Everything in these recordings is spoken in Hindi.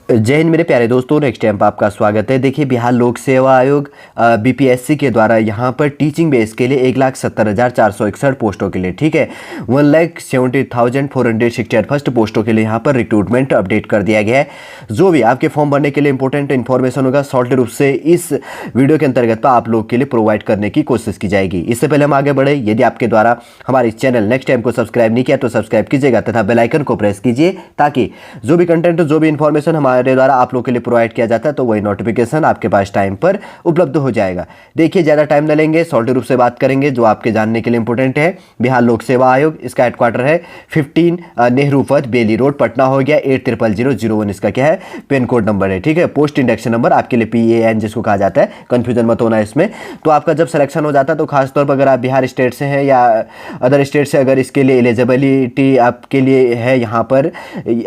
जय हिंद मेरे प्यारे दोस्तों, नेक्स्ट टाइम पर आपका स्वागत है। देखिए, बिहार लोक सेवा आयोग बीपीएससी के द्वारा यहाँ पर टीचिंग बेस के लिए 1,70,461 पोस्टों के लिए, ठीक है, 1,70,468 फर्स्ट पोस्टों के लिए यहाँ पर रिक्रूटमेंट अपडेट कर दिया गया है। जो भी आपके फॉर्म भरने के लिए इंपॉर्टेंट इन्फॉर्मेशन होगा, शॉर्ट रूप से इस वीडियो के अंतर्गत पर आप लोग के लिए प्रोवाइड करने की कोशिश की जाएगी। इससे पहले हम आगे बढ़े, यदि आपके द्वारा हमारे चैनल नेक्स्ट टाइम को सब्सक्राइब नहीं किया तो सब्सक्राइब कीजिएगा तथा बेल आइकन को प्रेस कीजिए, ताकि जो भी कंटेंट, जो भी इन्फॉर्मेशन हमारे द्वारा आप लोग के लिए प्रोवाइड किया जाता है तो वही नोटिफिकेशन आपके पास टाइम पर उपलब्ध हो जाएगा। देखिए, ज़्यादा टाइम न लेंगे, शॉर्ट रूप से बात करेंगे जो आपके जानने के लिए इंपॉर्टेंट है। बिहार लोक सेवा आयोग, इसका हेडक्वार्टर है 15 नेहरू पथ, बेली रोड, पटना हो गया। 800001 इसका क्या है, पिन कोड नंबर है, ठीक है। पोस्ट इंडक्शन नंबर आपके लिए PAN जिसको कहा जाता है, कंफ्यूजन मत होना इसमें। तो आपका जब सिलेक्शन हो जाता है तो खासतौर पर अगर आप बिहार स्टेट से हैं या अदर स्टेट से, अगर इसके लिए एलिजिबिलिटी आपके लिए है, यहाँ पर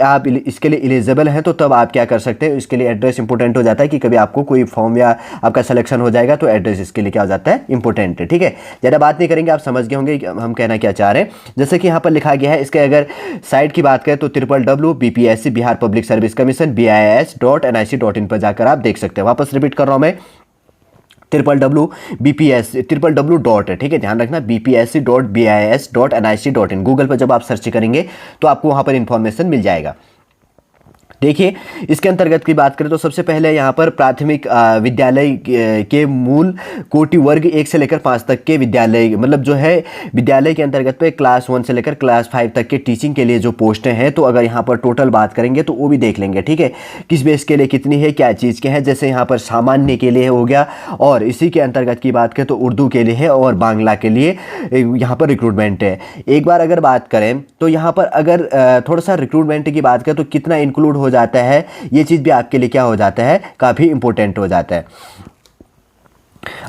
आप इसके लिए एलिजिबल हैं, तो तब आप क्या कर सकते हैं, इसके लिए एड्रेस इंपॉर्टेंट हो जाता है कि कभी आपको कोई फॉर्म या आपका सिलेक्शन हो जाएगा तो एड्रेस इसके लिए क्या हो जाता है, इंपॉर्टेंट है, ठीक है। ज़्यादा बात नहीं करेंगे, आप समझ गए होंगे हम कहना क्या चाह रहे हैं। जैसे कि यहाँ पर लिखा गया है, इसके अगर साइट की बात करें तो www.bpsc Bihar public service commission BIS.nic.in पर जाकर आप देख सकते हैं। वापस रिपीट कर रहा हूँ मैं, www डॉट है, ठीक है, ध्यान रखना, bpsc.bis.nic.in। गूगल पर जब आप सर्च करेंगे तो आपको वहाँ पर इंफॉर्मेशन मिल जाएगा। देखिए, इसके अंतर्गत की बात करें तो सबसे पहले यहाँ पर प्राथमिक विद्यालय के मूल कोटि वर्ग 1 से लेकर 5 तक के विद्यालय, मतलब जो है विद्यालय के अंतर्गत पे क्लास 1 से लेकर क्लास 5 तक के टीचिंग के लिए जो पोस्टें हैं, तो अगर यहाँ पर टोटल बात करेंगे तो वो भी देख लेंगे, ठीक है, किस बेस के लिए कितनी है, क्या चीज़ के हैं। जैसे यहाँ पर सामान्य के लिए हो गया, और इसी के अंतर्गत की बात करें तो उर्दू के लिए है और बांग्ला के लिए यहाँ पर रिक्रूटमेंट है। एक बार अगर बात करें तो यहाँ पर अगर थोड़ा सा रिक्रूटमेंट की बात करें तो कितना इंक्लूड हो जाता है, ये चीज़ भी आपके लिए क्या हो जाता है, काफ़ी इंपॉर्टेंट हो जाता है।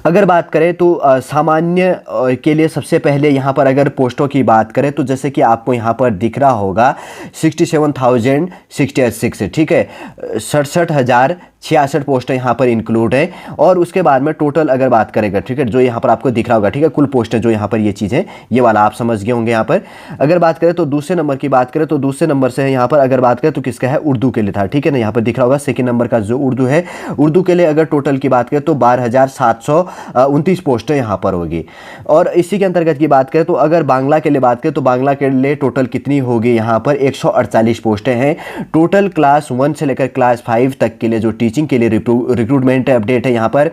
अगर बात करें तो सामान्य के लिए सबसे पहले यहाँ पर अगर पोस्टों की बात करें तो जैसे कि आपको यहाँ पर दिख रहा होगा 67,066, ठीक है, 67,066 पोस्टें यहाँ पर इंक्लूड है। और उसके बाद में टोटल अगर बात करेगा, ठीक है, जो यहाँ पर आपको दिख रहा होगा, ठीक है, कुल पोस्टें जो यहाँ पर ये चीज़ें, ये वाला आप समझ गए होंगे। यहाँ पर अगर बात करें तो दूसरे नंबर की बात करें तो दूसरे नंबर से यहाँ पर अगर बात करें तो किसका है, उर्दू के लिए था, ठीक है ना, यहाँ पर दिख रहा होगा सेकेंड नंबर का जो उर्दू है, उर्दू के लिए अगर टोटल की बात करें तो 12,729 पोस्टें यहाँ पर होगी। और इसी के अंतर्गत की बात करें तो अगर बांग्ला के लिए बात करें तो बांग्ला के लिए टोटल कितनी होगी, यहाँ पर 148 पोस्टें हैं। टोटल क्लास 1 से लेकर क्लास 5 तक के लिए जो टीचिंग के लिए रिक्रूटमेंट अपडेट है, यहाँ पर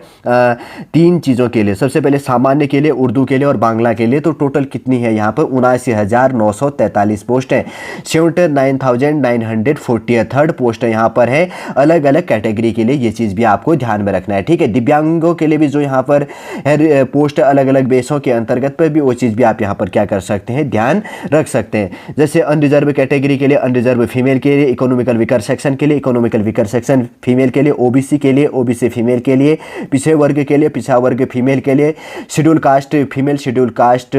3 चीज़ों के लिए, सबसे पहले सामान्य के लिए, उर्दू के लिए और बांग्ला के लिए, तो टोटल कितनी है यहाँ पर 79,943 पोस्ट है। 79,943 पोस्ट यहाँ पर है अलग अलग कैटेगरी के लिए। ये चीज़ भी आपको ध्यान में रखना है, ठीक है। दिव्यांगों के लिए भी जो यहाँ पर है पोस्ट अलग अलग बेसों के अंतर्गत पर भी वो चीज़ भी आप यहाँ पर क्या कर सकते हैं, ध्यान रख सकते हैं। जैसे अनरिजर्व कैटेगरी के लिए, अनरिजर्व फीमेल के लिए, इकोनॉमिकल वीकर सेक्शन के लिए, इकोनॉमिकल वीकर सेक्शन फीमेल के लिए, OBC के लिए, OBC फीमेल के लिए, पिछड़े वर्ग के लिए, पिछड़ा वर्ग फीमेल के लिए, schedule caste female, schedule caste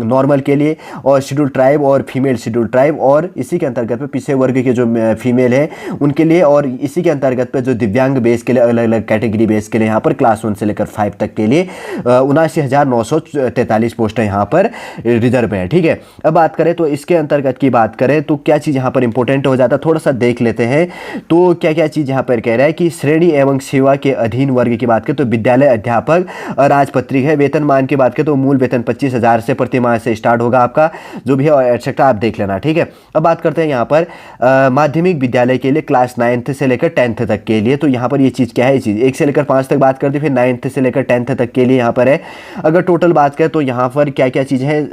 normal के लिए, और शेड्यूल ट्राइब और फीमेल शेड्यूल ट्राइब, और इसी के अंतर्गत पे पिछड़े वर्ग के जो फीमेल है उनके लिए, और इसी के अंतर्गत पे जो दिव्यांग बेस के लिए अलग अलग कैटेगरी बेस के लिए यहाँ पर क्लास 1 से लेकर 5 तक के लिए 79,943 पोस्टें यहाँ पर रिजर्व है, ठीक है। अब बात करें तो इसके अंतर्गत की बात करें तो क्या चीज़ यहाँ पर इंपॉर्टेंट हो जाता है, थोड़ा सा देख लेते हैं। तो क्या क्या चीज़ यहाँ पर कह रहा है कि श्रेणी एवं सेवा के अधीन वर्ग की बात करें तो विद्यालय अध्यापक राजपत्रित है। वेतनमान की बात करें तो मूल वेतन 25,000 से प्रति माह से स्टार्ट होगा आपका, जो भी है एटसेट्रा आप देख लेना, ठीक है। अब बात करते हैं यहाँ पर माध्यमिक विद्यालय के लिए क्लास 9th से लेकर 10th तक के लिए। तो यहाँ पर ये चीज़ क्या है, ये चीज़ 1 से लेकर 5 तक बात करते, फिर 9th से लेकर 10th तक के लिए यहाँ पर है। अगर टोटल बात करें तो यहाँ पर क्या क्या चीज़ें हैं,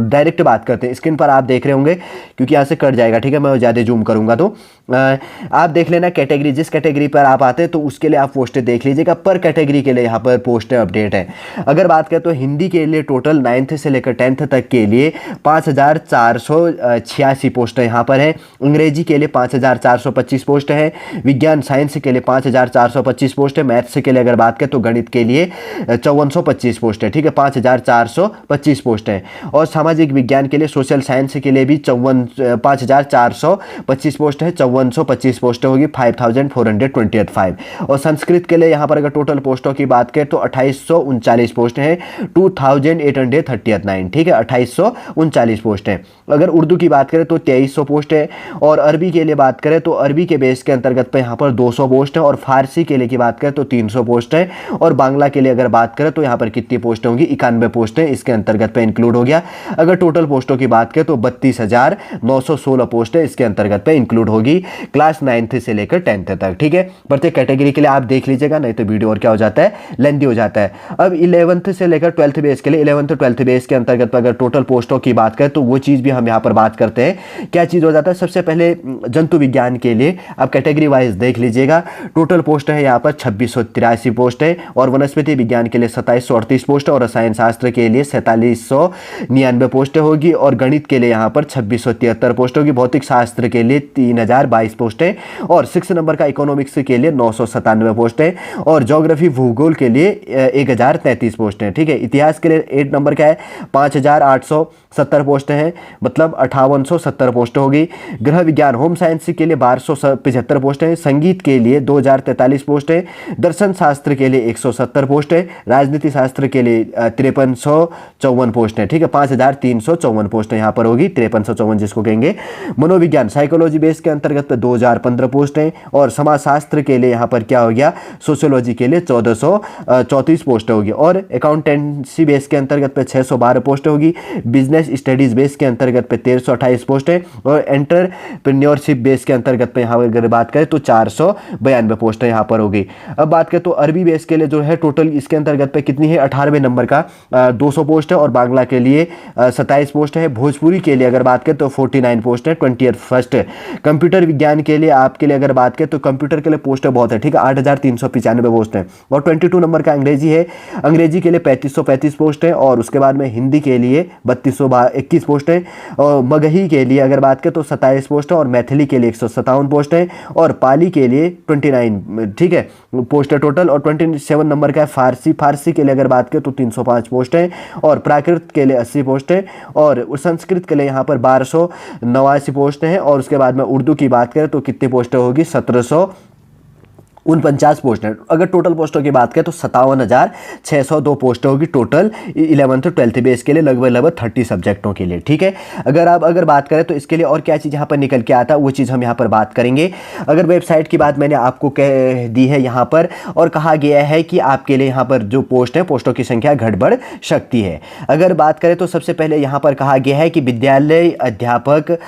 डायरेक्ट बात करते हैं, स्क्रीन पर आप देख रहे होंगे क्योंकि यहाँ से कट जाएगा, ठीक है, मैं ज़्यादा जूम करूँगा तो आप देख लेना कैटेगरी, जिस कैटेगरी पर आप आते हैं तो उसके लिए आप पोस्टें देख लीजिएगा। पर कैटेगरी के लिए यहाँ पर पोस्टें अपडेट है। अगर बात करें तो हिंदी के लिए टोटल 9th से लेकर 10th तक के लिए 5,486 पोस्टें यहाँ पर हैं। अंग्रेजी के लिए 5,425 पोस्ट है। विज्ञान साइंस के लिए 5,425 पोस्ट है। मैथ्स के लिए अगर बात करें तो गणित के लिए 5425 पोस्ट है, ठीक है, 5425 पोस्ट है। और सामाजिक विज्ञान के लिए, सोशल साइंस के लिए भी 5425 पोस्ट है, 5425 पोस्ट होगी, 5425। और संस्कृत के लिए यहाँ पर अगर टोटल पोस्टों की बात करें तो 2839 पोस्ट है, 2839, ठीक है, 2839 पोस्ट है। अगर उर्दू की बात करें तो 2300 पोस्ट है। और अरबी के लिए बात करें तो अरबी के बेस के अंतर्गत पे यहाँ पर 200 पोस्ट है। और फारसी के लिए की बात करें तो 300 पोस्ट है। और बांग्ला के लिए अगर बात करें तो यहाँ पर कितनी पोस्ट होंगी, 91 पोस्ट है, इसके अंतर्गत पे इंक्लूड हो गया। अगर टोटल पोस्टों की बात करें तो 32,916 पोस्ट है, इसके अंतर्गत पे इंक्लूड होगी क्लास 9th से लेकर 10th तक, ठीक है। प्रत्येक कैटेगरी के लिए आप देख लीजिएगा, नहीं तो वीडियो और क्या हो जाता है, लेंथी हो जाता है। अब 11th से लेकर 12th बेस के लिए, 11th 12th बेस के अंतर्गत पर अगर टोटल पोस्टों की बात करें तो वो चीज़ भी हम यहाँ पर बात करते हैं। क्या चीज़ हो जाता है, सबसे पहले जंतु विज्ञान के लिए आप कैटेगरी वाइज देख लीजिएगा, टोटल पोस्ट है यहाँ पर 2683 पोस्ट है। और वनस्पति विज्ञान के लिए 2738 पोस्ट है। और रसायन शास्त्र के लिए 4799 पोस्ट होगी। और गणित के लिए यहाँ पर 2673 पोस्ट होगी। भौतिक शास्त्र के लिए 3022 पोस्ट है। और 6 नंबर का इकोनॉमिक्स के लिए 997 पोस्ट है। और ज्योग्राफी भूगोल के लिए 1033 पोस्ट है, ठीक है। इतिहास के लिए 8 नंबर का है, 5870 पोस्ट है, मतलब 5870 पोस्ट होगी। गृह विज्ञान होम साइंस के लिए 1275 पोस्ट है। संगीत के लिए 2043 पोस्ट है। दर्शन शास्त्र के लिए 170 पोस्ट है। राजनीति शास्त्र के लिए 5354 पोस्ट है, ठीक है, 5354 पोस्ट यहाँ पर होगी, 5354 जिसको कहेंगे। मनोविज्ञान साइकोलॉजी बेस के अंतर्गत पे 2015 पोस्ट है। और समाजशास्त्र के लिए यहाँ पर क्या हो गया, सोशियोलॉजी के लिए 1434 पोस्ट होगी। और अकाउंटेंसी बेस के अंतर्गत पे 612 पोस्ट होगी। बिजनेस स्टडीज बेस के अंतर्गत पे 1328 पोस्ट है। और एंटरप्रेन्योरशिप बेस के अंतर्गत पे यहाँ पर अगर बात करें तो 492 पोस्ट यहाँ पर होगी। अब बात करें तो अरबी बेस के लिए जो है टोटल इसके अंतर्गत पे कितनी है, 18वें नंबर का 200 पोस्ट है। और बांग्ला के लिए 27 पोस्ट है। भोजपुरी के लिए अगर बात करें तो 49 पोस्ट है, 21st। कंप्यूटर विज्ञान के लिए आपके लिए अगर बात करें तो कंप्यूटर के लिए पोस्ट बहुत है, ठीक है, 8395 पोस्ट है। और 22 नंबर का अंग्रेजी है, अंग्रेजी के लिए 3535 पोस्ट है। और उसके बाद में हिंदी के लिए 3221 पोस्ट है। और मगही के लिए अगर बात करें तो 27 पोस्ट है। और मैथिली के लिए 157 पोस्ट है। और पाली के लिए 29, ठीक है, पोस्ट है टोटल। और 27 नंबर का है फारसी, फारसी के लिए अगर बात करें तो 305 पोस्ट है। और प्राकृत के लिए 80 पोस्ट है। और संस्कृत के लिए यहाँ पर 1289 पोस्ट है। और उसके बाद में उर्दू की बात करें तो कितनी पोस्ट होगी, 1749 पोस्ट है। अगर टोटल पोस्टों की बात करें तो 57,602 पोस्ट होगी टोटल 11th 12th बेस के लिए, लगभग 30 सब्जेक्टों के लिए, ठीक है। अगर बात करें तो इसके लिए और क्या चीज़ यहाँ पर निकल के आता है वो चीज़ हम यहाँ पर बात करेंगे। अगर वेबसाइट की बात मैंने आपको कह दी है यहाँ पर, और कहा गया है कि आपके लिए यहाँ पर जो पोस्ट है, पोस्टों की संख्या घट बढ़ सकती है। अगर बात करें तो सबसे पहले यहाँ पर कहा गया है कि विद्यालय अध्यापक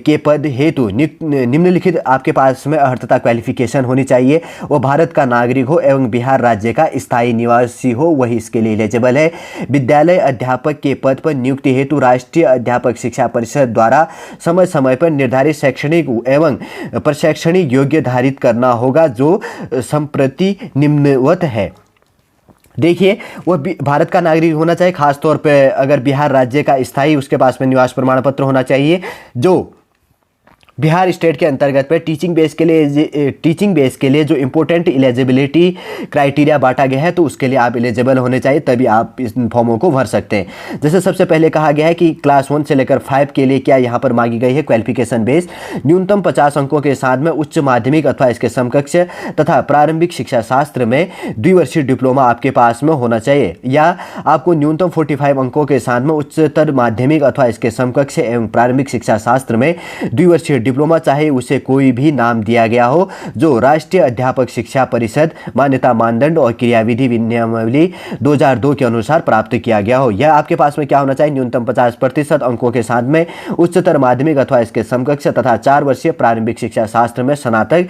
के पद हेतु निम्नलिखित आपके पास में अर्हता क्वालिफिकेशन होनी चाहिए। वो भारत का नागरिक हो एवं बिहार राज्य का स्थायी निवासी हो, वही इसके लिए एलिजिबल है। विद्यालय अध्यापक के पद पर नियुक्ति हेतु राष्ट्रीय अध्यापक शिक्षा परिषद द्वारा समय समय पर निर्धारित शैक्षणिक एवं प्रशैक्षणिक योग्य धारित करना होगा, जो संप्रति निम्नवत है। देखिए, वो भारत का नागरिक होना चाहिए, खासतौर पे अगर बिहार राज्य का स्थायी, उसके पास में निवास प्रमाण पत्र होना चाहिए। जो बिहार स्टेट के अंतर्गत पे टीचिंग बेस के लिए जो इंपॉर्टेंट एलिजिबिलिटी क्राइटेरिया बांटा गया है, तो उसके लिए आप एलिजिबल होने चाहिए, तभी आप इस फॉर्मों को भर सकते हैं। जैसे सबसे पहले कहा गया है कि क्लास 1 से लेकर 5 के लिए क्या यहाँ पर मांगी गई है, क्वालिफिकेशन बेस न्यूनतम 50 अंकों के साथ में उच्च माध्यमिक अथवा इसके समकक्ष तथा प्रारंभिक शिक्षा शास्त्र में द्विवर्षीय डिप्लोमा आपके पास में होना चाहिए, या आपको न्यूनतम 45 अंकों के साथ में उच्चतर माध्यमिक अथवा इसके समकक्ष एवं प्रारंभिक शिक्षा शास्त्र में द्विवर्षीय डिप्लोमा, चाहे उसे कोई भी नाम दिया गया हो, जो राष्ट्रीय अध्यापक शिक्षा परिषद मान्यता मानदंड और क्रियाविधि नियमावली 2002 के अनुसार प्राप्त किया गया हो। यह आपके पास में क्या होना चाहिए, न्यूनतम 50% अंकों के साथ में उच्चतर माध्यमिक अथवा इसके समकक्ष तथा 4 वर्षीय प्रारंभिक शिक्षा शास्त्र में स्नातक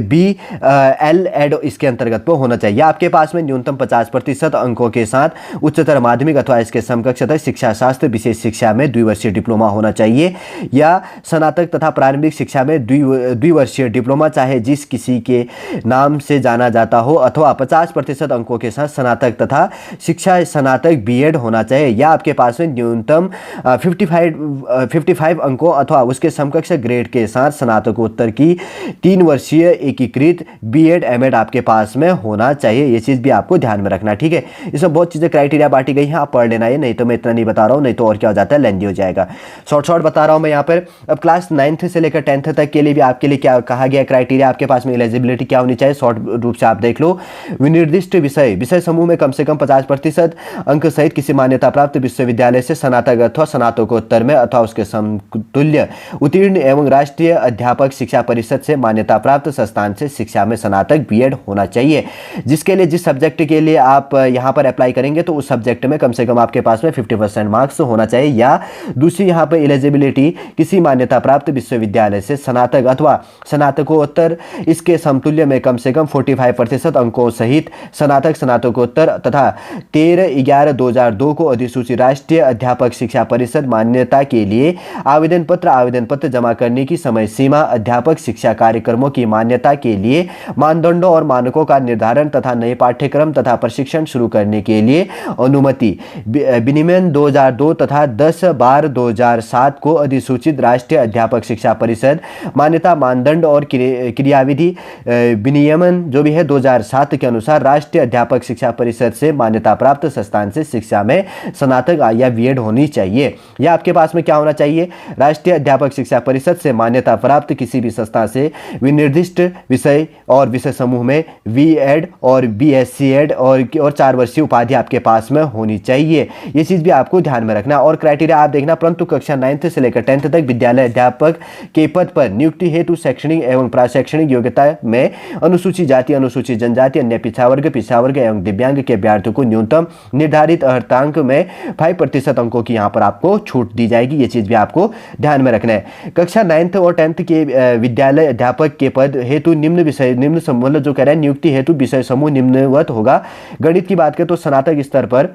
BL.Ed इसके अंतर्गत पर होना चाहिए। आपके पास में न्यूनतम 50% अंकों के साथ उच्चतर माध्यमिक अथवा इसके समकक्ष तथा शिक्षा शास्त्र विशेष शिक्षा में द्विवर्षीय डिप्लोमा होना चाहिए, या स्नातक तथा प्रारंभिक प्रारंभिक शिक्षा में द्विवर्षीय डिप्लोमा चाहे जिस किसी के नाम से जाना जाता हो अथवा 50% अंकों के साथ स्नातक तथा शिक्षा स्नातक बीएड होना चाहिए, या आपके पास में न्यूनतम 55 अंकों अथवा उसके समकक्ष ग्रेड के साथ स्नातकोत्तर की 3 वर्षीय एकीकृत बीएड एमएड आपके पास में होना चाहिए। ये चीज़ भी आपको ध्यान में रखना, ठीक है। इसमें बहुत चीज़ें क्राइटेरिया बांटी गई हैं, आप पढ़ लेना है, नहीं तो मैं इतना नहीं बता रहा हूँ, नहीं तो और क्या हो जाता है, लेंदी हो जाएगा। शॉर्ट बता रहा हूँ मैं यहाँ पर। अब क्लास 9th से लेकर 10th तक के लिए भी आपके लिए क्या कहा गया क्राइटेरिया, आपके पास में एलिजिबिलिटी क्या होनी चाहिए, शॉर्ट रूप से आप देख लो। विनिर्दिष्ट विषय समूह में कम से कम 50% अंक सहित किसी मान्यता प्राप्त विश्वविद्यालय से स्नातक अथवा स्नातकोत्तर में अथवा उसके समतुल्य उत्तीर्ण एवं राष्ट्रीय अध्यापक शिक्षा परिषद से मान्यता प्राप्त संस्थान से शिक्षा में स्नातक बीएड होना चाहिए। जिसके लिए जिस सब्जेक्ट के लिए आप यहाँ पर अप्लाई करेंगे तो उस सब्जेक्ट में कम से कम आपके पास में 50% मार्क्स होना चाहिए, या दूसरी यहाँ पर एलिजिबिलिटी किसी मान्यता प्राप्त विश्वविद्यालय से स्नातक अथवा स्नातकोत्तर इसके समतुल्य में कम से कम 45% अंकों सहित स्नातकोत्तर तथा 13/11/2002 को अधिसूचित राष्ट्रीय अध्यापक शिक्षा परिषद मान्यता के लिए आवेदन पत्र जमा करने की समय सीमा, अध्यापक शिक्षा कार्यक्रमों की मान्यता के लिए मानदंडों और मानकों का निर्धारण तथा नए पाठ्यक्रम तथा प्रशिक्षण शुरू करने के लिए अनुमति, विनियमन 2002 तथा 10/12/2007 को अधिसूचित राष्ट्रीय अध्यापक शिक्षा परिषद मान्यता मानदंड और क्रियाविधि विनियमन जो भी है 2007 के अनुसार राष्ट्रीय अध्यापक शिक्षा परिषद से मान्यता प्राप्त संस्थान से शिक्षा में स्नातक या बीएड होनी चाहिए। या आपके पास में क्या होना चाहिए, राष्ट्रीय अध्यापक शिक्षा परिषद से मान्यता प्राप्त किसी भी संस्था से विनिर्दिष्ट विषय और विषय समूह में बीएड और बीएससी एड और 4 वर्षीय उपाधि आपके पास में होनी चाहिए। ये चीज़ भी आपको ध्यान में रखना। और क्राइटेरिया आप देखना, परंतु कक्षा 9th से लेकर 10th तक विद्यालय अध्यापक के पद पर नियुक्ति हेतु शैक्षणिक एवं प्राशैक्षणिक योग्यता में अनुसूचित जाति, अनुसूचित जनजाति, अन्य पिछड़ा वर्ग एवं दिव्यांग के अभ्यर्थियों को न्यूनतम निर्धारित अर्हतांक में 5% अंकों की यहाँ पर आपको छूट दी जाएगी। ये चीज़ भी आपको ध्यान में रखना है। कक्षा 9th और 10th के विद्यालय अध्यापक के पद हेतु निम्न समूह जो कह रहे हैं नियुक्ति हेतु विषय समूह निम्नवत होगा। गणित की बात करें तो स्नातक स्तर पर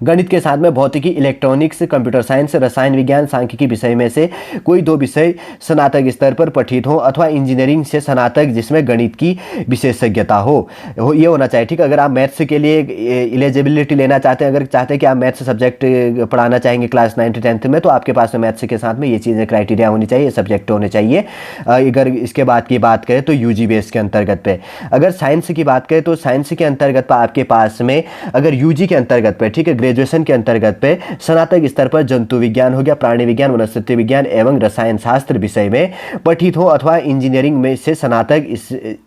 गणित के साथ में भौतिकी, इलेक्ट्रॉनिक्स, कंप्यूटर साइंस, रसायन विज्ञान, सांख्यिकी विषय में से कोई 2 विषय स्नातक स्तर पर पठित हो अथवा इंजीनियरिंग से स्नातक जिसमें गणित की विशेषज्ञता हो, ये होना चाहिए, ठीक। अगर आप मैथ्स के लिए एलिजिबिलिटी लेना चाहते हैं, अगर चाहते हैं कि आप मैथ्स सब्जेक्ट पढ़ाना चाहेंगे क्लास 9th 10th में, तो आपके पास में मैथ्स के साथ में ये चीज़ें क्राइटेरिया होनी चाहिए, सब्जेक्ट होने चाहिए। अगर इसके बाद की बात करें तो यूजी बेस के अंतर्गत पे, अगर साइंस की बात करें तो साइंस के अंतर्गत पर आपके पास में अगर यूजी के अंतर्गत पे, ठीक है, ग्रेजुएशन के अंतर्गत पे स्नातक स्तर पर जंतु विज्ञान हो गया, प्राणी विज्ञान, वनस्पति विज्ञान एवं रसायन शास्त्र विषय में पठित हो अथवा इंजीनियरिंग में से स्नातक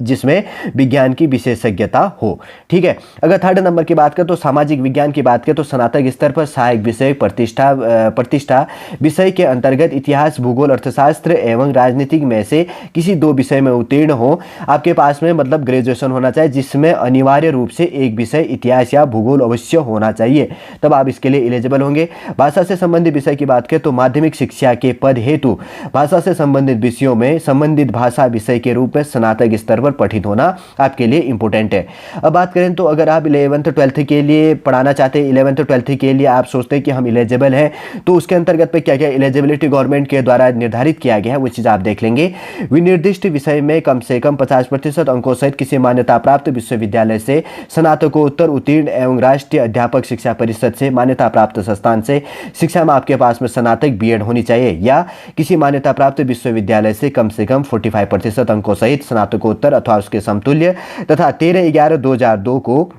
जिसमें विज्ञान की विशेषज्ञता हो, ठीक है। अगर 3rd नंबर की बात करें तो सामाजिक विज्ञान की बात करें तो स्नातक स्तर पर सहायक विषय प्रतिष्ठा विषय के अंतर्गत इतिहास, भूगोल, अर्थशास्त्र एवं राजनीतिक में से किसी 2 विषय में उत्तीर्ण हो आपके पास में, मतलब ग्रेजुएशन होना चाहिए जिसमें अनिवार्य रूप से एक विषय इतिहास या भूगोल अवश्य होना चाहिए, तब आप इसके लिए एलिजिबल होंगे। भाषा से संबंधित विषय की बात करें तो माध्यमिक शिक्षा के पद हेतु भाषा से संबंधित विषयों में संबंधित भाषा विषय के रूप में स्नातक स्तर पर पठित होना आपके लिए इंपॉर्टेंट है। अब बात करें तो अगर आप 11th 12th के लिए पढ़ाना चाहते हैं, 11th 12th के लिए आप सोचते हैं कि हम एलिजिबल हैं, तो उसके अंतर्गत पे क्या क्या एलिजिबिलिटी गवर्नमेंट के द्वारा निर्धारित किया गया है वो चीज़ आप देख लेंगे। विनिर्दिष्ट विषय में कम से कम 50% अंकों सहित किसी मान्यता प्राप्त विश्वविद्यालय से स्नातकोत्तर उत्तीर्ण एवं राष्ट्रीय अध्यापक शिक्षा परिषद से मान्यता प्राप्त संस्थान से शिक्षा में आपके पास में स्नातक बीएड होनी चाहिए, या किसी मान्यता प्राप्त विश्वविद्यालय से कम 45% अंकों सहित स्नातकोत्तर अथवा उसके समतुल्य तथा 13/11/2002 को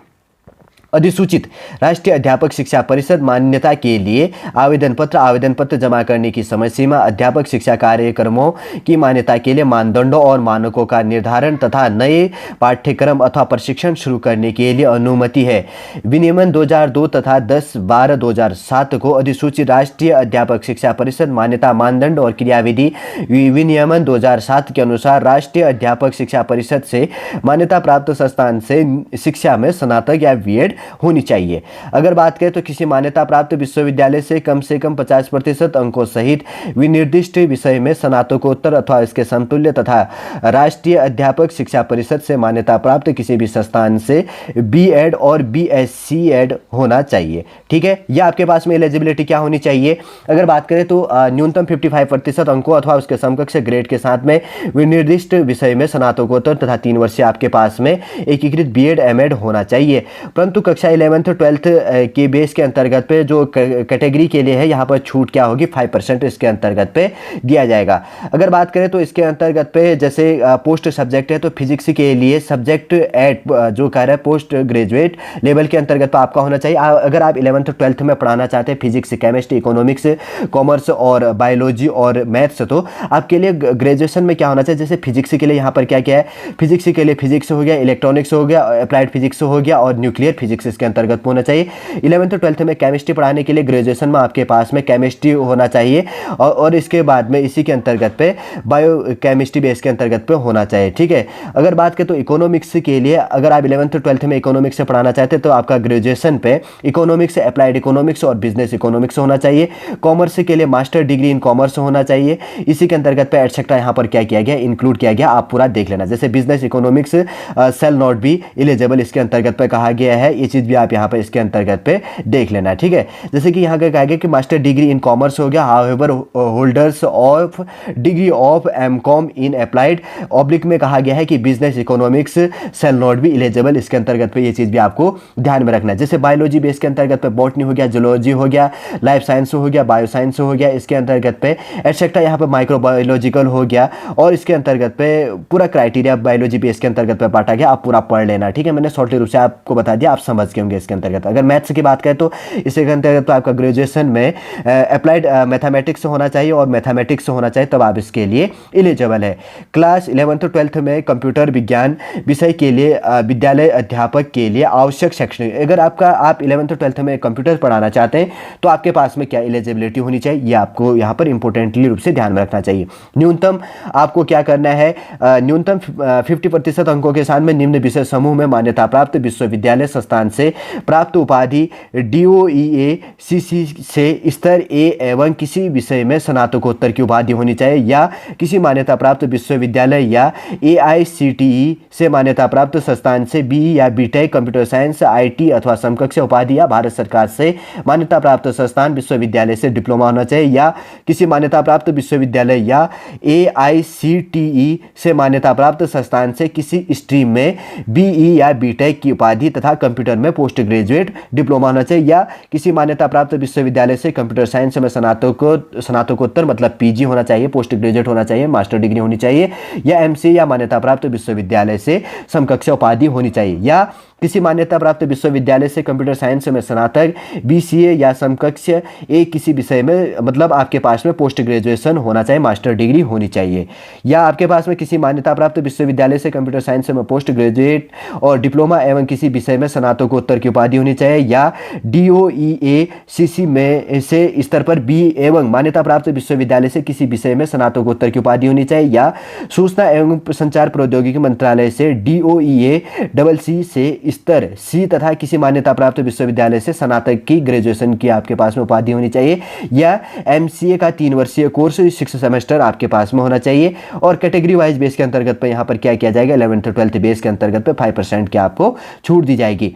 अधिसूचित राष्ट्रीय अध्यापक शिक्षा परिषद मान्यता के लिए आवेदन पत्र जमा करने की समय सीमा, अध्यापक शिक्षा कार्यक्रमों की मान्यता के लिए मानदंडों और मानकों का निर्धारण तथा नए पाठ्यक्रम अथवा प्रशिक्षण शुरू करने के लिए अनुमति है। विनियमन 2002 तथा 10/12/2007 को अधिसूचित राष्ट्रीय अध्यापक शिक्षा परिषद मान्यता मानदंड और क्रियाविधि विनियमन 2007 के अनुसार राष्ट्रीय अध्यापक शिक्षा परिषद से मान्यता प्राप्त संस्थान से शिक्षा में स्नातक या बीएड होनी चाहिए। अगर बात करें तो किसी मान्यता प्राप्त विश्वविद्यालय से कम 50% अंकों सहित विनिर्दिष्ट विषय में स्नातकोत्तर अथवा इसके समतुल्य तथा राष्ट्रीय अध्यापक शिक्षा परिषद से मान्यता प्राप्त किसी भी संस्थान से बीएड और बीएससी एड होना चाहिए। ठीक है, यह आपके पास में एलिजिबिलिटी क्या होनी चाहिए। अगर बात करें तो न्यूनतम 55% अंकों अथवा उसके समकक्ष ग्रेड के साथ में विनिर्दिष्ट विषय में स्नातकोत्तर तथा 3 वर्षीय आपके पास में एकीकृत बीएड एमएड होना चाहिए। परंतु कक्षा 11th 12th के बेस के अंतर्गत पे जो कैटेगरी के लिए है यहाँ पर छूट क्या होगी, 5% इसके अंतर्गत पे दिया जाएगा। अगर बात करें तो इसके अंतर्गत पे जैसे पोस्ट सब्जेक्ट है तो फिजिक्स के लिए सब्जेक्ट एट जो कह रहा है पोस्ट ग्रेजुएट लेवल के अंतर्गत पे आपका होना चाहिए। अगर आप 11th 12th में पढ़ाना चाहते हैं फिजिक्स, केमिस्ट्री, इकोनॉमिक्स, कॉमर्स और बायोलॉजी और मैथ्स, तो आपके लिए ग्रेजुएशन में क्या होना चाहिए, जैसे फिजिक्स के लिए यहाँ पर क्या क्या है, फिजिक्स के लिए फिजिक्स हो गया, इलेक्ट्रॉनिक्स हो गया, अप्लाइड फिजिक्स हो गया और न्यूक्लियर फिजिक्स इसके अंतर्गत होना चाहिए। 11th 12th में केमिस्ट्री पढ़ाने के लिए ग्रेजुएशन में आपके पास में केमिस्ट्री होना चाहिए और इसके बाद में इसी के अंतर्गत पे बायो केमिस्ट्री बेस के अंतर्गत पे होना चाहिए। ठीक है, अगर बात करें तो इकोनॉमिक्स के लिए अगर आप 11th 12th में इकोनॉमिक्स से पढ़ाना चाहते हैं तो आपका ग्रेजुएशन पे इकोनॉमिक्स, अप्लाइड इकोनॉमिक्स और बिजनेस इकोनॉमिक्स होना चाहिए। कॉमर्स के लिए मास्टर डिग्री इन कॉमर्स होना चाहिए। इसी के अंतर्गत पे एटसेट्रा यहाँ पर क्या किया गया, इंक्लूड किया गया, आप पूरा देख लेना। जैसे business economics shall not be eligible इसके अंतर्गत पे कहा गया है, ये चीज़ भी आप यहाँ पर इसके अंतर्गत पे देख लेना। ठीक है, जैसे कि यहाँ का कहा गया कि मास्टर डिग्री इन कॉमर्स हो गया, however holders of degree of MCom in applied oblique में कहा गया है कि business economics shall not be eligible, इसके अंतर्गत पे ये चीज़ भी आपको ध्यान में रखना है। जैसे बायोलॉजी बेस के अंतर्गत पे बॉटनी हो गया, जूलॉजी हो गया, लाइफ साइंस हो गया, बायो साइंस हो गया, इसके अंतर्गत पे एटसेट्रा यहाँ पे माइक्रोबायोलॉजिकल हो गया और इसके अंतर्गत पे पूरा क्राइटेरिया बायोलॉजी बेस के अंतर्गत पे बांटा गया, आप पूरा पढ़ लेना। ठीक है, मैंने शॉर्ट रूप से आपको बता दिया, आप समझ गए होंगे इसके अंतर्गत। अगर मैथ्स की बात करें तो इसके अंतर्गत तो आपका ग्रेजुएशन में अप्लाइड मैथमेटिक्स होना चाहिए और मैथमेटिक्स होना चाहिए, तब आप इसके लिए एलिजिबल है। क्लास 11th 12th में कंप्यूटर विज्ञान विषय के लिए विद्यालय अध्यापक के लिए आवश्यक शैक्षणिक, अगर आप 11th 12th में कंप्यूटर पढ़ाना चाहते हैं तो आपके पास में क्या एलिजिबिलिटी होनी चाहिए, ये आपको यहाँ पर इंपॉर्टेंटली रूप से ध्यान में रखना चाहिए। न्यूनतम आपको क्या करना है, न्यूनतम 50% अंकों के साथ में निम्न विषय समूह में मान्यता प्राप्त विश्वविद्यालय संस्थान से प्राप्त उपाधि DOEA CC से स्तर A एवं किसी विषय में स्नातकोत्तर की उपाधि होनी चाहिए या किसी मान्यता प्राप्त विश्वविद्यालय या AICTE से मान्यता प्राप्त संस्थान से BE या BTech कंप्यूटर साइंस IT अथवा समकक्ष उपाधि या भारत सरकार से मान्यता प्राप्त संस्थान विश्वविद्यालय से डिप्लोमा होना चाहिए या किसी मान्यता प्राप्त विश्वविद्यालय या AICTE से मान्यता प्राप्त संस्थान से किसी स्ट्रीम में BE या BTech की उपाधि तथा कंप्यूटर में पोस्ट ग्रेजुएट डिप्लोमा होना चाहिए या किसी मान्यता प्राप्त विश्वविद्यालय से कंप्यूटर साइंस में स्नातकोत्तर मतलब PG होना चाहिए, पोस्ट ग्रेजुएट होना चाहिए, मास्टर डिग्री होनी चाहिए या MCA या मान्यता प्राप्त विश्वविद्यालय से समकक्ष उपाधि होनी चाहिए या किसी मान्यता प्राप्त विश्वविद्यालय से कंप्यूटर साइंस में स्नातक BCA या समकक्ष एक किसी विषय में मतलब आपके पास में पोस्ट ग्रेजुएशन होना चाहिए, मास्टर डिग्री होनी चाहिए या आपके पास में किसी मान्यता प्राप्त विश्वविद्यालय से कंप्यूटर साइंस में पोस्ट ग्रेजुएट और डिप्लोमा एवं किसी विषय में स्नातकोत्तर की उपाधि होनी चाहिए या DOEA CC में से स्तर पर B एवं मान्यता प्राप्त विश्वविद्यालय से किसी विषय में स्नातकोत्तर की उपाधि होनी चाहिए या सूचना एवं संचार प्रौद्योगिकी मंत्रालय से DOEA CC से स्तर C तथा किसी मान्यता प्राप्त विश्वविद्यालय से स्नातक की ग्रेजुएशन की आपके पास में उपाधि होनी चाहिए या MCA का 3 वर्षीय कोर्स 6 सेमेस्टर आपके पास में होना चाहिए और कैटेगरी वाइज बेस के अंतर्गत पे यहाँ पर क्या किया जाएगा, 11th 12th बेस के अंतर्गत पे 5% की आपको छूट दी जाएगी।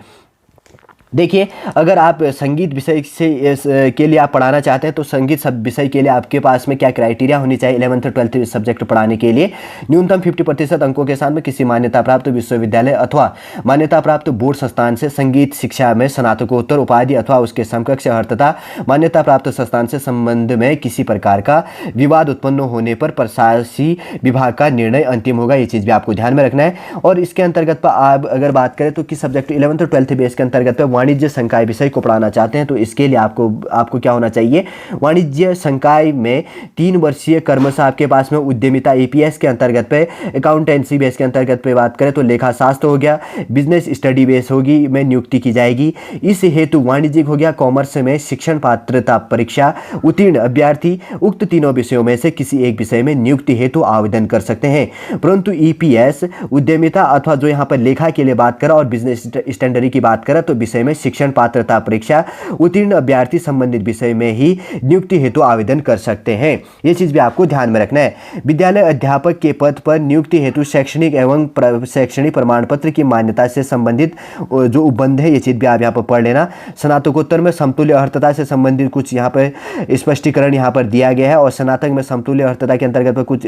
देखिए, अगर आप संगीत विषय से के लिए आप पढ़ाना चाहते हैं तो संगीत सब विषय के लिए आपके पास में क्या क्राइटेरिया होनी चाहिए 11th 12th सब्जेक्ट पढ़ाने के लिए, न्यूनतम 50% अंकों के साथ में किसी मान्यता प्राप्त विश्वविद्यालय अथवा मान्यता प्राप्त बोर्ड संस्थान से संगीत शिक्षा में स्नातकोत्तर उपाधि अथवा उसके समकक्ष अर्थता मान्यता प्राप्त संस्थान से संबंध में किसी प्रकार का विवाद उत्पन्न होने पर प्रशासी विभाग का निर्णय अंतिम होगा, ये चीज़ भी आपको ध्यान में रखना है। और इसके अंतर्गत आप अगर बात करें तो किस सब्जेक्ट 11th 12th बेस के अंतर्गत वाणिज्य संकाय विषय को पढ़ाना चाहते हैं तो इसके लिए आपको क्या होना चाहिए, वाणिज्य संकाय में 3 वर्षीय क्रमशः आपके पास में उद्यमिता APS के अंतर्गत पे, अकाउंटेंसी बेस के अंतर्गत पे बात करें तो लेखा शास्त्र हो गया, बिजनेस स्टडी बेस होगी में नियुक्ति की जाएगी। इस हेतु वाणिज्यिक हो गया, कॉमर्स में शिक्षण पात्रता परीक्षा उत्तीर्ण अभ्यर्थी उक्त तीनों विषयों में से किसी एक विषय में नियुक्ति हेतु आवेदन कर सकते हैं। परंतु EPS उद्यमिता अथवा जो यहाँ पर लेखा के लिए बात करें और बिजनेस स्टैंडर्ड की बात करें तो विषय में में शिक्षण पात्रता परीक्षा उत्तीर्ण अभ्यर्थी संबंधित विषय में ही नियुक्ति हेतु आवेदन कर सकते हैं। ये चीज़ भी आपको ध्यान में रखना है। विद्यालय अध्यापक के पद पर नियुक्ति हेतु शैक्षणिक एवं शैक्षणिक प्रमाण पत्र की मान्यता से संबंधित जो उपबंध है, ये चीज़ भी आप यहाँ पर पढ़ लेना। स्नातकोत्तर में समतुल्य अर्थता से संबंधित कुछ यहाँ पर स्पष्टीकरण यहाँ पर दिया गया है और स्नातक में समतुल्य अर्थता के अंतर्गत पर कुछ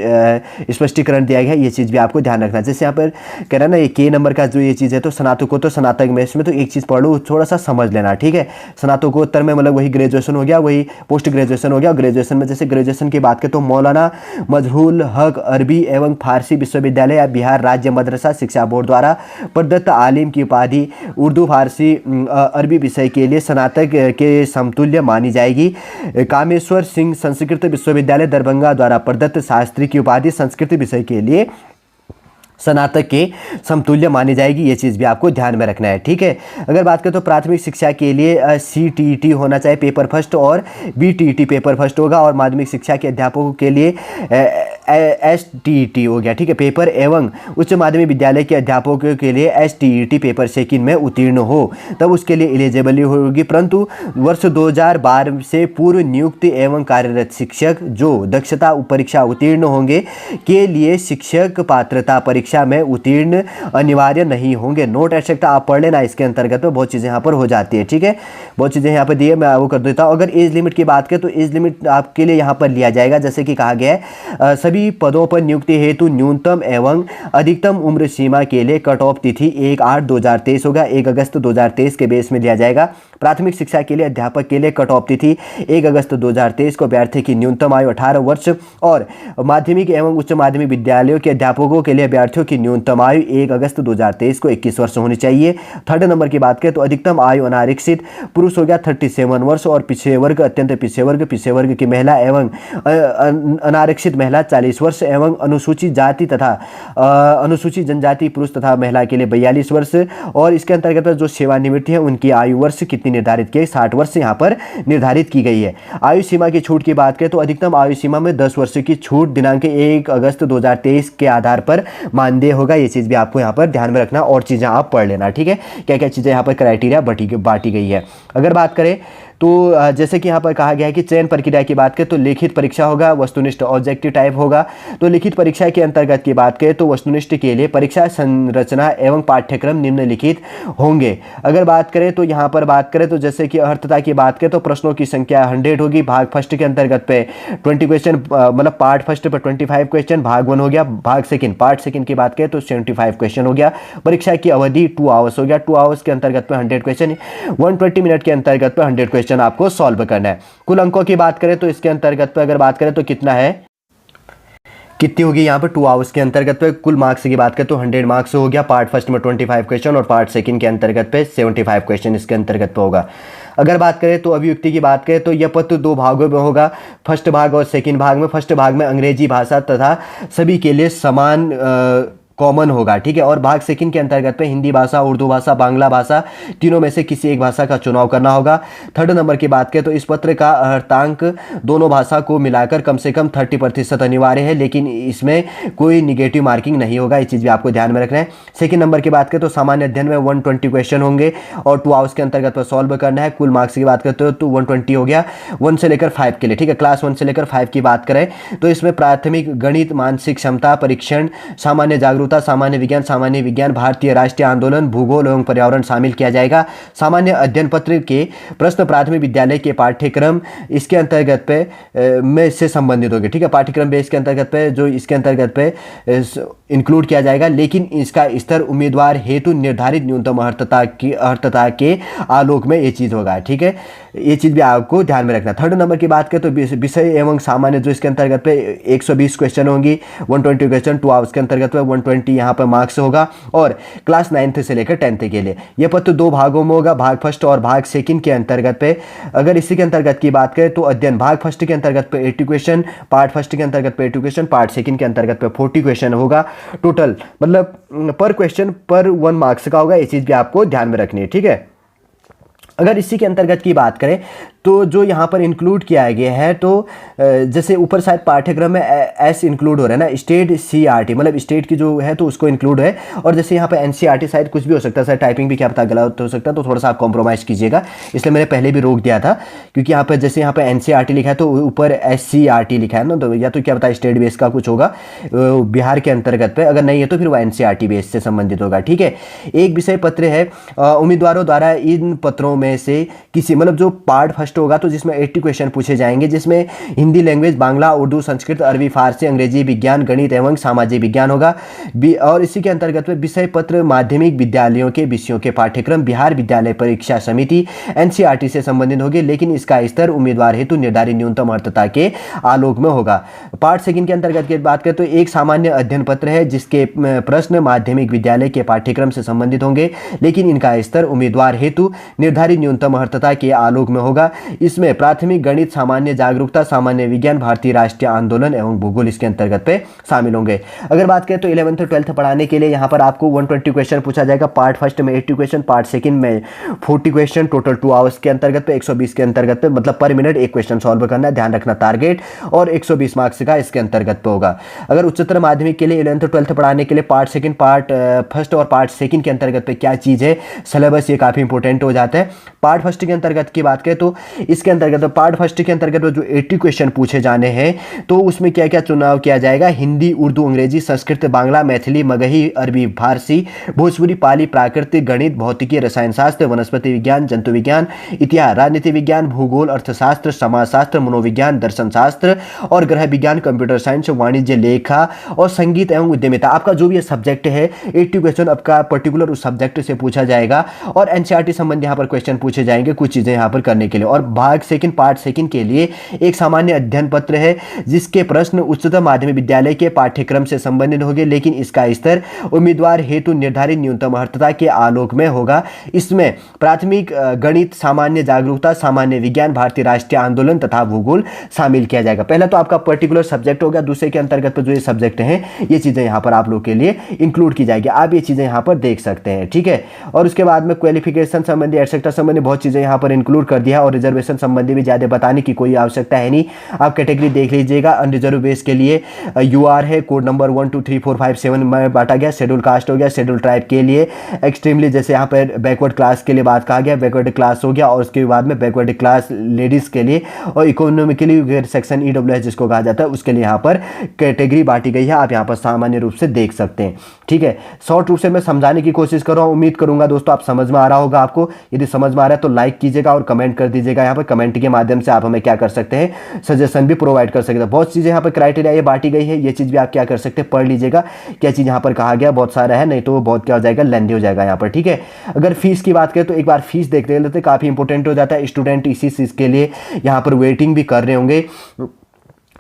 स्पष्टीकरण दिया गया है। ये चीज़ भी आपको ध्यान रखना है। जैसे यहाँ पर कह रहा है ना, ये के नंबर का जो ये चीज़ है, तो स्नातकोत्तर स्नातक में इसमें तो एक चीज़ पढ़ लो, थोड़ा सा समझ लेना, ठीक है। स्नातकोत्तर में मतलब वही ग्रेजुएशन हो गया, वही पोस्ट ग्रेजुएशन हो गया। ग्रेजुएशन में जैसे ग्रेजुएशन की बात करें तो मौलाना मजहूल हक अरबी एवं फारसी विश्वविद्यालय या बिहार राज्य मदरसा शिक्षा बोर्ड द्वारा प्रदत्त आलिम की उपाधि उर्दू फारसी अरबी विषय के लिए स्नातक के समतुल्य मानी जाएगी। कामेश्वर सिंह संस्कृत विश्वविद्यालय दरभंगा द्वारा प्रदत्त शास्त्री की उपाधि संस्कृत विषय के लिए स्नातक के समतुल्य मानी जाएगी। ये चीज़ भी आपको ध्यान में रखना है, ठीक है। अगर बात करें तो प्राथमिक शिक्षा के लिए CTET होना चाहिए पेपर फर्स्ट और BTET पेपर फर्स्ट होगा, और माध्यमिक शिक्षा के अध्यापकों के लिए STET हो गया, ठीक है, पेपर एवं उच्च माध्यमिक विद्यालय के अध्यापकों के लिए STET पेपर सेकंड में उत्तीर्ण हो तब उसके लिए एलिजिबल होगी। परंतु वर्ष 2012 से पूर्व नियुक्त एवं कार्यरत शिक्षक जो दक्षता परीक्षा उत्तीर्ण होंगे के लिए शिक्षक पात्रता परीक्षा में उत्तीर्ण अनिवार्य नहीं होंगे। नोट एटसेट्रा आप पढ़ लेना, इसके अंतर्गत में बहुत चीज़ें यहाँ पर हो जाती है, ठीक है। बहुत चीज़ें यहाँ पर दी है, मैं वो कर देता हूँ। अगर एज लिमिट की बात करें तो एज लिमिट आपके लिए यहाँ पर लिया जाएगा, जैसे कि कहा गया है सभी पदों पर नियुक्ति हेतु न्यूनतम एवं अधिकतम उम्र सीमा के लिए कट ऑफ तिथि 1/8/2023 होगा, 1 अगस्त 2023 के बेस में लिया जाएगा। प्राथमिक शिक्षा के लिए अध्यापक के लिए कट ऑफ तिथि 1 अगस्त 2023 को अभ्यर्थी की न्यूनतम आयु 18 वर्ष और माध्यमिक एवं उच्च माध्यमिक विद्यालयों के अध्यापकों के लिए अभ्यर्थियों की न्यूनतम आयु 1 अगस्त 2023 को 21 वर्ष होनी चाहिए। थर्ड नंबर की बात करें तो अधिकतम आयु अनारक्षित पुरुष हो गया 37 वर्ष और पिछड़े वर्ग अत्यंत पिछड़े वर्ग की महिला एवं अनारक्षित महिला 40 वर्ष एवं अनुसूचित जाति तथा अनुसूचित जनजाति पुरुष तथा महिला के लिए 42 वर्ष, और इसके अंतर्गत जो सेवानिवृत्ति है उनकी आयु वर्ष कितनी निर्धारित की है, 60 वर्ष यहाँ पर निर्धारित की गई है। आयु सीमा की छूट की बात करें तो अधिकतम आयु सीमा में 10 वर्ष की छूट दिनांक 1 अगस्त 2023 के आधार पर मानदेय होगा। ये चीज़ भी आपको यहाँ पर ध्यान में रखना और चीज़ें आप पढ़ लेना, ठीक है, क्या क्या चीज़ें यहाँ पर क्राइटेरिया बांटी गई है। अगर बात करें तो जैसे कि यहाँ पर कहा गया है कि चयन प्रक्रिया की बात करें तो लिखित परीक्षा होगा, वस्तुनिष्ठ ऑब्जेक्टिव टाइप होगा। तो लिखित परीक्षा के अंतर्गत की बात करें तो वस्तुनिष्ठ के लिए परीक्षा संरचना एवं पाठ्यक्रम निम्नलिखित होंगे। अगर बात करें तो यहाँ पर बात करें तो जैसे कि अर्थता की बात करें तो प्रश्नों की संख्या 100 होगी। भाग फर्स्ट के अंतर्गत पे 20 क्वेश्चन, मतलब पार्ट फर्स्ट पर 25 क्वेश्चन, भाग 1 हो गया। भाग सेकंड पार्ट सेकंड की बात करें तो 75 क्वेश्चन हो गया। परीक्षा की अवधि 2 आवर्स हो गया। 2 आवर्स के अंतर्गत पे 100 क्वेश्चन, 120 मिनट के अंतर्गत पे 100 क्वेश्चन आपको सॉल्व करना है। कुल अंकों की बात करें तो इसके अंतर्गत पे अगर बात करें तो कितना है, कितनी होगी यहाँ पर 2 आवर्स के अंतर्गत पे कुल मार्क्स की बात करें तो 100 मार्क्स हो गया। पार्ट फर्स्ट में 25 क्वेश्चन और पार्ट सेकंड के अंतर्गत पे 75 क्वेश्चन इसके अंतर्गत पे होगा। अगर बात करें तो अभियुक्ति की बात करें तो यह पत्र 2 भागों में होगा, फर्स्ट भाग और सेकंड भाग में। फर्स्ट भाग में अंग्रेजी भाषा तथा सभी के लिए समान कॉमन होगा, ठीक है, और भाग सेकंड के अंतर्गत पे हिंदी भाषा, उर्दू भाषा, बांग्ला भाषा, तीनों में से किसी एक भाषा का चुनाव करना होगा। थर्ड नंबर की बात करें तो इस पत्र का अर्धांक दोनों भाषा को मिलाकर कम से कम 30% अनिवार्य है, लेकिन इसमें कोई निगेटिव मार्किंग नहीं होगा। इस चीज़ भी आपको ध्यान में रखना है। सेकंड नंबर की बात करें तो सामान्य अध्ययन में 120 क्वेश्चन होंगे और 2 आवर्स के अंतर्गत पर सॉल्व करना है। कुल मार्क्स की बात करते हो तो 120 हो गया 1 से लेकर 5 के लिए, ठीक है। क्लास 1 से लेकर 5 की बात करें तो इसमें प्राथमिक गणित, मानसिक क्षमता परीक्षण, सामान्य जागरूकता, सामान्य विज्ञान, भारतीय राष्ट्रीय आंदोलन, भूगोल एवं पर्यावरण शामिल किया जाएगा। सामान्य अध्ययन पत्र के प्रश्न प्राथमिक विद्यालय के पाठ्यक्रम इसके अंतर्गत पे में से संबंधित होंगे, ठीक है। पाठ्यक्रम बेस के अंतर्गत पे जो इसके अंतर्गत पे इंक्लूड किया जाएगा, लेकिन इसका स्तर उम्मीदवार हेतु निर्धारित न्यूनतम अर्थता के आलोक में ये चीज़ होगा, ठीक है। ये चीज़ भी आपको ध्यान में रखना। थर्ड नंबर की बात करें तो विषय एवं सामान्य जो इसके अंतर्गत पे 120 क्वेश्चन होंगी, 120 क्वेश्चन 2 आवर्स के अंतर्गत पे 120 यहाँ पर मार्क्स होगा और क्लास 9th से लेकर 10th के लिए। यह पत्र 2 भागों में होगा, भाग फर्स्ट और भाग सेकंड के अंतर्गत पे। अगर इसी के अंतर्गत की बात करें तो अध्ययन भाग फर्स्ट के अंतर्गत पे 80 क्वेश्चन, पार्ट फर्स्ट के अंतर्गत पे 80 क्वेश्चन, पार्ट सेकंड के अंतर्गत पे 40 क्वेश्चन होगा। टोटल मतलब पर क्वेश्चन पर 1 मार्क्स का होगा। ये चीज़ भी आपको ध्यान में रखनी है, ठीक है। अगर इसी के अंतर्गत की बात करें तो जो यहाँ पर इंक्लूड किया गया है, तो जैसे ऊपर शायद पाठ्यक्रम में एस इंक्लूड हो रहा है ना, स्टेट CRT मतलब स्टेट की जो है तो उसको इंक्लूड है, और जैसे यहाँ पे NCRT शायद कुछ भी हो सकता है, शायद टाइपिंग भी क्या पता गलत हो सकता है, तो थोड़ा सा आप कॉम्प्रोमाइज़ कीजिएगा, इसलिए मैंने पहले भी रोक दिया था, क्योंकि यहाँ पर जैसे यहाँ पे NCRT लिखा है तो ऊपर SCRT लिखा है ना, तो या तो क्या पता स्टेट बेस का कुछ होगा बिहार के अंतर्गत पे, अगर नहीं है तो फिर वो NCRT बेस से संबंधित होगा। ठीक है, एक विषय पत्र है, उम्मीदवारों द्वारा इन पत्रों में से किसी मतलब जो पार्ट फर्स्ट होगा तो जिसमें 80 क्वेश्चन पूछे जाएंगे, जिसमें हिंदी लैंग्वेज, बांग्ला, उर्दू, संस्कृत, अरबी, फारसी, अंग्रेजी, विज्ञान, गणित एवं सामाजिक विज्ञान होगा। और इसी के अंतर्गत में विषय पत्र माध्यमिक विद्यालयों के विषयों के पाठ्यक्रम बिहार विद्यालय परीक्षा समिति NCRT से संबंधित होगी, लेकिन इसका स्तर उम्मीदवार हेतु निर्धारित न्यूनतम अर्थता के आलोक में होगा। पार्ट सेकंड के अंतर्गत की बात करें तो एक सामान्य अध्ययन पत्र है जिसके प्रश्न माध्यमिक विद्यालय के पाठ्यक्रम से संबंधित होंगे, लेकिन इनका स्तर उम्मीदवार हेतु निर्धारित न्यूनतम अर्थता के आलोक में होगा। इसमें प्राथमिक गणित, सामान्य जागरूकता, सामान्य विज्ञान, भारतीय राष्ट्रीय आंदोलन एवं भूगोल इसके अंतर्गत पे शामिल होंगे। अगर बात करें तो 11th और 12th पढ़ाने के लिए यहाँ पर आपको 120 क्वेश्चन पूछा जाएगा, पार्ट फर्स्ट में 80 क्वेश्चन, पार्ट सेकंड में 40 क्वेश्चन, टोटल 2 आवर्स के अंतर्गत पे 120 के अंतर्गत पे, मतलब पर मिनट एक क्वेश्चन सॉल्व करना है, ध्यान रखना टारगेट, और 120 मार्क्स का इसके अंतर्गत पे होगा। अगर उच्चतर माध्यमिक के लिए 11th और 12th पढ़ाने के लिए पार्ट सेकंड, पार्ट फर्स्ट और पार्ट सेकंड के अंतर्गत पे क्या चीज़ है, सिलेबस ये काफ़ी इंपॉर्टेंट हो जाता है। पार्ट फर्स्ट के अंतर्गत की बात करें तो इसके अंतर्गत पार्ट फर्स्ट के अंतर्गत जो 80 क्वेश्चन पूछे जाने हैं, तो उसमें क्या क्या चुनाव किया जाएगा, हिंदी, उर्दू, अंग्रेजी, संस्कृत, बांग्ला, मैथिली, मगही, अरबी, फारसी, भोजपुरी, पाली, प्राकृतिक, गणित, भौतिकी, रसायन शास्त्र, वनस्पति विज्ञान, जंतु विज्ञान, इतिहास, राजनीति विज्ञान, भूगोल, अर्थशास्त्र, समाजशास्त्र, मनोविज्ञान, दर्शन शास्त्र और ग्रह विज्ञान, कंप्यूटर साइंस, वाणिज्य, लेखा और संगीत एवं उद्यमिता। आपका जो भी सब्जेक्ट है 80 क्वेश्चन आपका पर्टिकुलर उस सब्जेक्ट से पूछा जाएगा, और NCRT संबंधी यहाँ पर क्वेश्चन पूछे जाएंगे कुछ चीज़ें यहाँ पर करने के लिए। और भाग सेकंड, पार्ट सेकंड के लिए एक सामान्य अध्ययन पत्र है जिसके प्रश्न उच्चतर माध्यमिक विद्यालय के पाठ्यक्रम से संबंधित होंगे, लेकिन इसका स्तर उम्मीदवार हेतु निर्धारित न्यूनतम अर्थता के आलोक में होगा। इसमें प्राथमिक गणित, सामान्य जागरूकता, सामान्य विज्ञान, भारतीय राष्ट्रीय आंदोलन तथा भूगोल शामिल किया जाएगा। पहला तो आपका पर्टिकुलर सब्जेक्ट हो गया, दूसरे के अंतर्गत पर जो ये सब्जेक्ट हैं ये चीज़ें यहाँ पर आप लोग के लिए इंक्लूड की जाएगी, आप ये चीज़ें यहाँ पर देख सकते हैं। ठीक है, और उसके बाद में क्वालिफिकेशन संबंधी, एटसेट्रा संबंधी बहुत चीज़ें यहाँ पर इंक्लूड कर दिया, और रिजर्वेशन संबंधी भी ज़्यादा बताने की कोई आवश्यकता है नहीं, आप कैटेगरी देख लीजिएगा। अनरिजर्व बेस के लिए UR है, कोड नंबर 1 2 3 4 5 7 में बांटा गया। शेड्यूल कास्ट हो गया, शेड्यूल ट्राइब के लिए एक्सट्रीमली, जैसे यहाँ पर बैकवर्ड क्लास के लिए बात कहा गया, बैकवर्ड क्लास हो गया, और उसके बाद में बैकवर्ड क्लास लेडीज़ के लिए, और इकोनॉमिकली सेक्शन EWS जिसको कहा जाता है उसके लिए यहाँ पर कैटेगरी बांटी गई है, आप यहाँ पर सामान्य रूप से देख सकते हैं। ठीक है, शॉर्ट रूप से मैं समझाने की कोशिश कर रहा हूँ, उम्मीद करूंगा दोस्तों आप समझ में आ रहा होगा आपको। यदि समझ में आ रहा है तो लाइक कीजिएगा और कमेंट कर दीजिएगा। यहाँ पर कमेंट के माध्यम से आप हमें क्या कर सकते हैं, सजेशन भी प्रोवाइड कर सकते हैं। बहुत चीज़ें यहाँ पर क्राइटेरिया ये बांटी गई है, ये चीज़ भी आप क्या कर सकते हैं, पढ़ लीजिएगा क्या चीज़ यहाँ पर कहा गया, बहुत सारा है, नहीं तो बहुत क्या हो जाएगा, लेंदी हो जाएगा यहाँ पर। ठीक है, अगर फीस की बात करें तो एक बार फीस देख लेते, काफ़ी इंपॉर्टेंट हो जाता है। स्टूडेंट इसी चीज़ के लिए यहाँ पर वेटिंग भी कर रहे होंगे।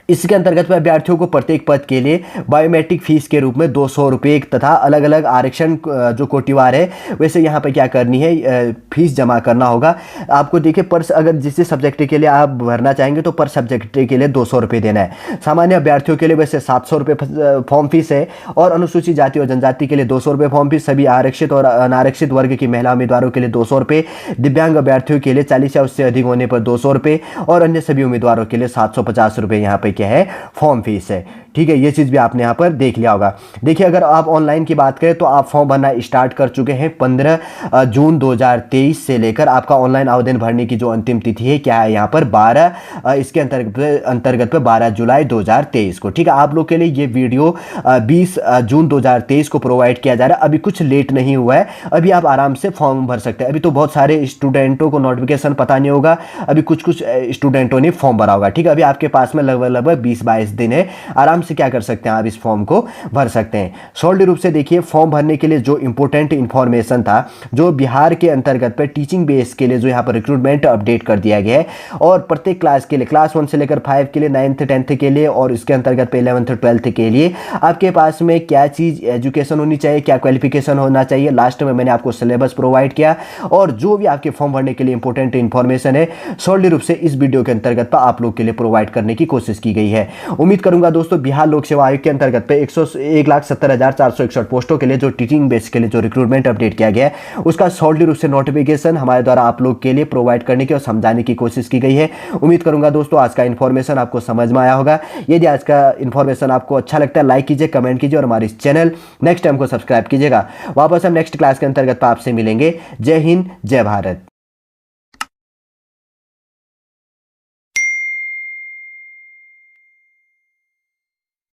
इसके अंतर्गत में अभ्यर्थियों को प्रत्येक पद के लिए बायोमेट्रिक फीस के रूप में 200 रुपये तथा अलग अलग आरक्षण जो कोटिवार है वैसे यहाँ पे क्या करनी है, फीस जमा करना होगा आपको। देखिए पर अगर जिस सब्जेक्ट के लिए आप भरना चाहेंगे तो पर सब्जेक्ट के लिए 200 रुपये देना है। सामान्य अभ्यर्थियों के लिए वैसे 700 रुपये फॉर्म फीस है, और अनुसूचित जाति और जनजाति के लिए 200 रुपये फॉर्म फीस, सभी आरक्षित और अनारक्षित वर्ग की महिला उम्मीदवारों के लिए 200 रुपये, दिव्यांग अभ्यर्थियों के लिए 40 या उससे अधिक होने पर 200 रुपये, और अन्य सभी उम्मीदवारों के लिए 750 रुपये यहाँ पे क्या है, फॉर्म फीस है। ठीक है, ये चीज़ भी आपने यहाँ पर देख लिया होगा। देखिए अगर आप ऑनलाइन की बात करें तो आप फॉर्म भरना स्टार्ट कर चुके हैं 15 जून 2023 से लेकर आपका ऑनलाइन आवेदन भरने की जो अंतिम तिथि है क्या है यहाँ पर 12 इसके अंतर्गत पे 12 जुलाई 2023 को। ठीक है, आप लोग के लिए ये वीडियो 20 जून 2023 को प्रोवाइड किया जा रहा है। अभी कुछ लेट नहीं हुआ है, अभी आप आराम से फॉर्म भर सकते हैं। अभी तो बहुत सारे स्टूडेंटों को नोटिफिकेशन पता नहीं होगा, अभी कुछ स्टूडेंटों ने फॉर्म भरा होगा। ठीक है, अभी आपके पास में लगभग 20-22 दिन है, आराम से क्या कर सकते हैं, आप इस फॉर्म को भर सकते हैं। सॉल्ड रूप से देखिए फॉर्म भरने के लिए जो इंपॉर्टेंट इंफॉर्मेशन था, जो बिहार के अंतर्गत पे टीचिंग बेस के लिए जो यहाँ पर रिक्रूटमेंट अपडेट कर दिया गया है, और प्रत्येक क्लास के लिए क्लास 1 से लेकर 5 के लिए, 9th 10th के लिए, और इसके अंतर्गत पे 11th 12th के लिए आपके पास में क्या चीज़ एजुकेशन होनी चाहिए, क्या क्वालिफिकेशन होना चाहिए। लास्ट में मैंने आपको सिलेबस प्रोवाइड किया, और जो भी आपके फॉर्म भरने के लिए इंपॉर्टेंट इंफॉर्मेशन है सॉल्ड रूप से इस वीडियो के अंतर्गत पर आप लोग के लिए प्रोवाइड करने की कोशिश की गई है। उम्मीद करूंगा दोस्तों बिहार लोक सेवा आयोग के अंतर्गत पे 1,70,461 पोस्टों के लिए जो टीचिंग बेस के लिए जो रिक्रूटमेंट अपडेट किया गया है उसका सॉलिड रूप से नोटिफिकेशन हमारे द्वारा आप लोग के लिए प्रोवाइड करने की और समझाने की कोशिश की गई है। उम्मीद करूंगा दोस्तों आज का इन्फॉर्मेशन आपको समझ में आया होगा। यदि आज का इन्फॉर्मेशन आपको अच्छा लगता है लाइक कीजिए, कमेंट कीजिए और हमारे इस चैनल नेक्स्ट टाइम को सब्सक्राइब कीजिएगा। वापस हम नेक्स्ट क्लास के अंतर्गत आपसे मिलेंगे। जय हिंद, जय भारत।